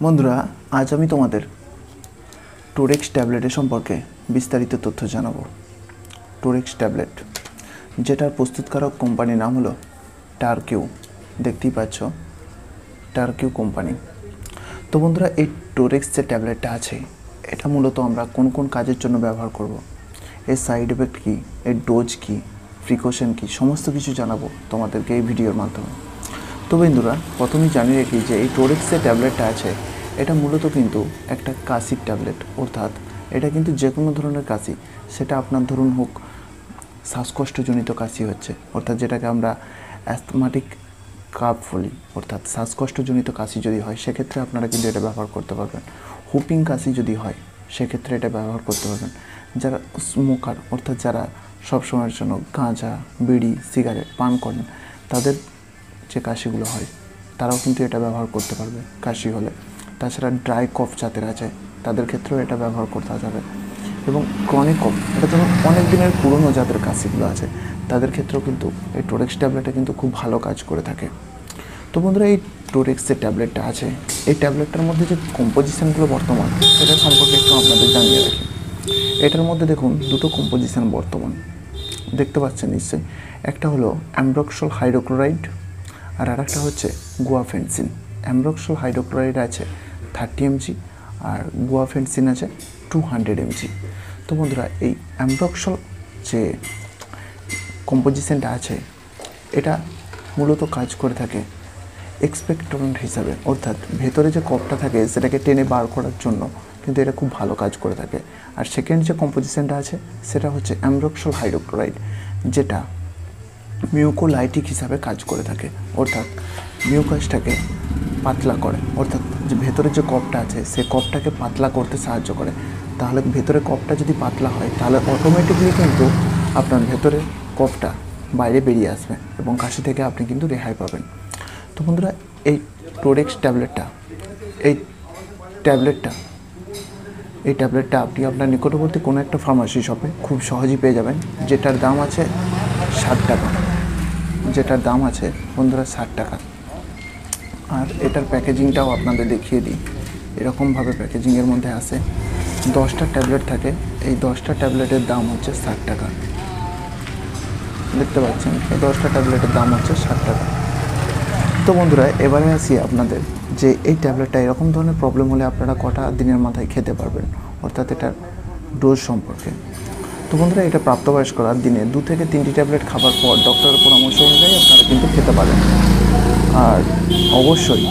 বন্ধুরা, আজ আমি তোমাদের টোরেক্স ট্যাবলেটের সম্পর্কে বিস্তারিত তথ্য জানাবো। টোরেক্স ট্যাবলেট, যেটার প্রস্তুতকারক কোম্পানির নাম হলো টারকিউ। দেখতেই পাচ্ছ, টারকিউ কোম্পানি। তো বন্ধুরা, এই টোরেক্স যে ট্যাবলেটটা আছে, এটা মূলত আমরা কোন কোন কাজের জন্য ব্যবহার করব, এর সাইড এফেক্ট কী, এর ডোজ কী, প্রিকশন কী, সমস্ত কিছু জানাবো তোমাদেরকে এই ভিডিওর মাধ্যমে। তো বন্ধুরা, প্রথমেই জানিয়ে রাখি যে এই টোরেক্স যে ট্যাবলেটটা আছে, এটা মূলত কিন্তু একটা কাশির ট্যাবলেট। অর্থাৎ এটা কিন্তু যে কোনো ধরনের কাশি, সেটা আপনার ধরুন হোক শ্বাসকষ্টজনিত কাশি হচ্ছে, অর্থাৎ যেটাকে আমরা অ্যাস্থমাটিক কাফ বলি, অর্থাৎ শ্বাসকষ্টজনিত কাশি যদি হয় সেক্ষেত্রে আপনারা কিন্তু এটা ব্যবহার করতে পারবেন। হুপিং কাশি যদি হয় সেক্ষেত্রে এটা ব্যবহার করতে পারবেন। যারা স্মোকার, অর্থাৎ যারা সবসময়ের জন্য গাঁজা, বিড়ি, সিগারেট পান করেন, তাদের যে কাশিগুলো হয় তারাও কিন্তু এটা ব্যবহার করতে পারবে কাশি হলে। তাছাড়া ড্রাই কফ যাদের আছে তাদের ক্ষেত্রেও এটা ব্যবহার করতে যাবে। এবং ক্রনিক কফ, এটা ধরুন অনেক দিনের পুরনো যাদের কাশিগুলো আছে তাদের ক্ষেত্রেও কিন্তু এই টোরেক্স ট্যাবলেটটা কিন্তু খুব ভালো কাজ করে থাকে। তো বন্ধুরা, এই টোরেক্স যে ট্যাবলেটটা আছে, এই ট্যাবলেটটার মধ্যে যে কম্পোজিশনগুলো বর্তমান, সেটা সম্পর্কে একটু আপনাদের জানিয়ে রাখি। এটার মধ্যে দেখুন দুটো কম্পোজিশন বর্তমান দেখতে পাচ্ছেন নিশ্চয়ই। একটা হলো অ্যামব্রক্সল হাইড্রোক্লোরাইড, আর আরেকটা হচ্ছে গুয়াফেন্সিন। অ্যামব্রক্সল হাইড্রোক্লোরাইড আছে 30 mg আর গুয়াফেন্সিন আছে 200 mg। তো বন্ধুরা, এই অ্যামব্রক্সল যে কম্পোজিশনটা আছে, এটা মূলত কাজ করে থাকে এক্সপেক্টরেন্ট হিসাবে, অর্থাৎ ভেতরে যে কফটা থাকে সেটাকে টেনে বার করার জন্য কিন্তু এটা খুব ভালো কাজ করে থাকে। আর সেকেন্ড যে কম্পোজিশনটা আছে সেটা হচ্ছে অ্যামব্রক্সল হাইড্রোক্লোরাইড, যেটা মিউকোলাইটিক হিসাবে কাজ করে থাকে, অর্থাৎ মিউকাসটাকে পাতলা করে, অর্থাৎ যে ভেতরে যে কফটা আছে সেই কফটাকে পাতলা করতে সাহায্য করে। তাহলে ভেতরে কফটা যদি পাতলা হয় তাহলে অটোমেটিকলি কিন্তু আপনার ভেতরে কফটা বাইরে বেরিয়ে আসবে এবং কাশি থেকে আপনি কিন্তু রেহাই পাবেন। তো বন্ধুরা, এই টোরেক্স ট্যাবলেটটা এই ট্যাবলেটটা আপনি আপনার নিকটবর্তী কোনো একটা ফার্মাসি শপে খুব সহজেই পেয়ে যাবেন, যেটার দাম আছে 60 টাকা। যেটার দাম আছে বন্ধুরা 60 টাকা। আর এটার প্যাকেজিংটাও আপনাদের দেখিয়ে দিই। এরকমভাবে প্যাকেজিংয়ের মধ্যে আসে, 10টা ট্যাবলেট থাকে। এই 10টা ট্যাবলেটের দাম হচ্ছে 60 টাকা। দেখতে পাচ্ছেন, এই 10টা ট্যাবলেটের দাম হচ্ছে 60 টাকা। তো বন্ধুরা, এবারে আসি আপনাদের যে এই ট্যাবলেটটা এরকম ধরনের প্রবলেম হলে আপনারা কটা দিনের মাথায় খেতে পারবেন, অর্থাৎ এটার ডোজ সম্পর্কে। তো বন্ধুরা, এটা প্রাপ্তবয়স্করা দিনে 2 থেকে 3টি ট্যাবলেট খাবার পর ডক্টরের পরামর্শ অনুযায়ী আপনারা কিন্তু খেতে পারেন। আর অবশ্যই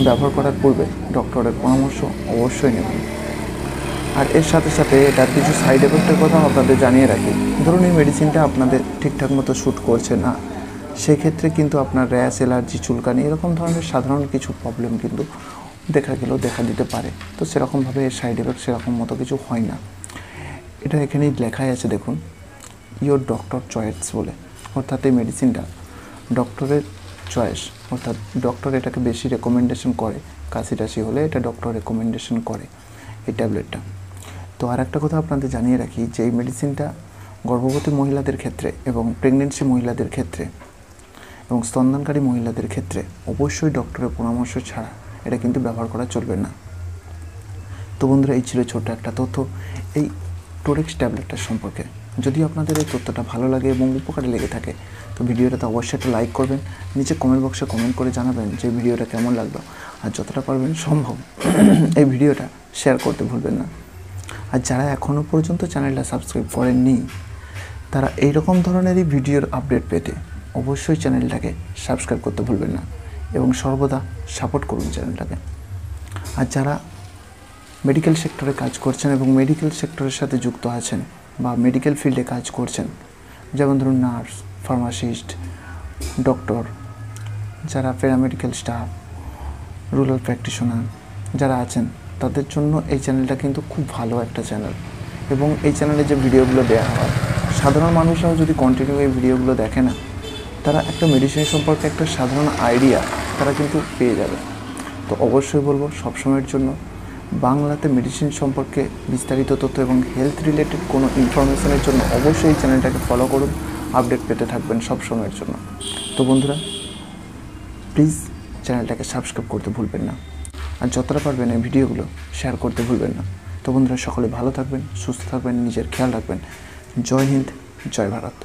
ব্যবহার করার পূর্বে ডক্টরের পরামর্শ অবশ্যই নেবেন। আর এর সাথে সাথে এটার কিছু সাইড এফেক্টের কথাও আপনাদের জানিয়ে রাখি। ধরুন এই মেডিসিনটা আপনাদের ঠিকঠাক মতো শ্যুট করছে না, সেক্ষেত্রে কিন্তু আপনার র্যাশ, অ্যালার্জি, চুলকানি এরকম ধরনের সাধারণ কিছু প্রবলেম কিন্তু দেখা দিতে পারে। তো সেরকমভাবে এর সাইড এফেক্ট সেরকম মতো কিছু হয় না। এটা এখানেই লেখাই আছে, দেখুন, ইয়োর ডক্টর চয়েস বলে, অর্থাৎ এই মেডিসিনটা ডক্টরের চয়েস, অর্থাৎ ডক্টর এটাকে বেশি রেকমেন্ডেশন করে। কাশি টাশি হলে এটা ডক্টর রেকমেন্ডেশন করে এই ট্যাবলেটটা। তো আর একটা কথা আপনাদের জানিয়ে রাখি যে এই মেডিসিনটা গর্ভবতী মহিলাদের ক্ষেত্রে এবং প্রেগনেন্সি মহিলাদের ক্ষেত্রে এবং স্তন্যদানকারী মহিলাদের ক্ষেত্রে অবশ্যই ডক্টরের পরামর্শ ছাড়া এটা কিন্তু ব্যবহার করা চলবে না। তো বন্ধুরা, এই ছিল ছোট্ট একটা তথ্য এই টোরেক্স ট্যাবলেটটার সম্পর্কে। যদি আপনাদের এই তথ্যটা ভালো লাগে এবং উপকারে লেগে থাকে তো ভিডিওটাতে অবশ্যই একটা লাইক করবেন, নিচে কমেন্ট বক্সে কমেন্ট করে জানাবেন যে ভিডিওটা কেমন লাগলো। আর যতটা পারবেন সম্ভব এই ভিডিওটা শেয়ার করতে ভুলবেন না। আর যারা এখনও পর্যন্ত চ্যানেলটা সাবস্ক্রাইব করেননি, তারা এইরকম ধরনেরই ভিডিওর আপডেট পেতে অবশ্যই চ্যানেলটাকে সাবস্ক্রাইব করতে ভুলবেন না এবং সর্বদা সাপোর্ট করুন চ্যানেলটাকে। আর যারা মেডিকেল সেক্টরে কাজ করছেন এবং মেডিকেল সেক্টরের সাথে যুক্ত আছেন বা মেডিকেল ফিল্ডে কাজ করছেন, যেমন ধরুন নার্স, ফার্মাসিস্ট, ডক্টর, যারা প্যারামেডিক্যাল স্টাফ, রুরাল প্র্যাকটিশনার যারা আছেন, তাদের জন্য এই চ্যানেলটা কিন্তু খুব ভালো একটা চ্যানেল। এবং এই চ্যানেলে যে ভিডিওগুলো দেওয়া হয়, সাধারণ মানুষরাও যদি কন্টিনিউ এই ভিডিওগুলো দেখে না, তারা একটা মেডিসিন সম্পর্কে একটা সাধারণ আইডিয়া তারা কিন্তু পেয়ে যাবে। তো অবশ্যই বলবো, সবসময়ের জন্য বাংলাতে মেডিসিন সম্পর্কে বিস্তারিত তথ্য এবং হেলথ রিলেটেড কোনো ইনফরমেশনের জন্য অবশ্যই এই চ্যানেলটাকে ফলো করুন, আপডেট পেতে থাকবেন সব সময়ের জন্য। তো বন্ধুরা, প্লিজ চ্যানেলটাকে সাবস্ক্রাইব করতে ভুলবেন না। আর যতটা পারবেন এই ভিডিওগুলো শেয়ার করতে ভুলবেন না। তো বন্ধুরা সকলে ভালো থাকবেন, সুস্থ থাকবেন, নিজের খেয়াল রাখবেন। জয় হিন্দ, জয় ভারত।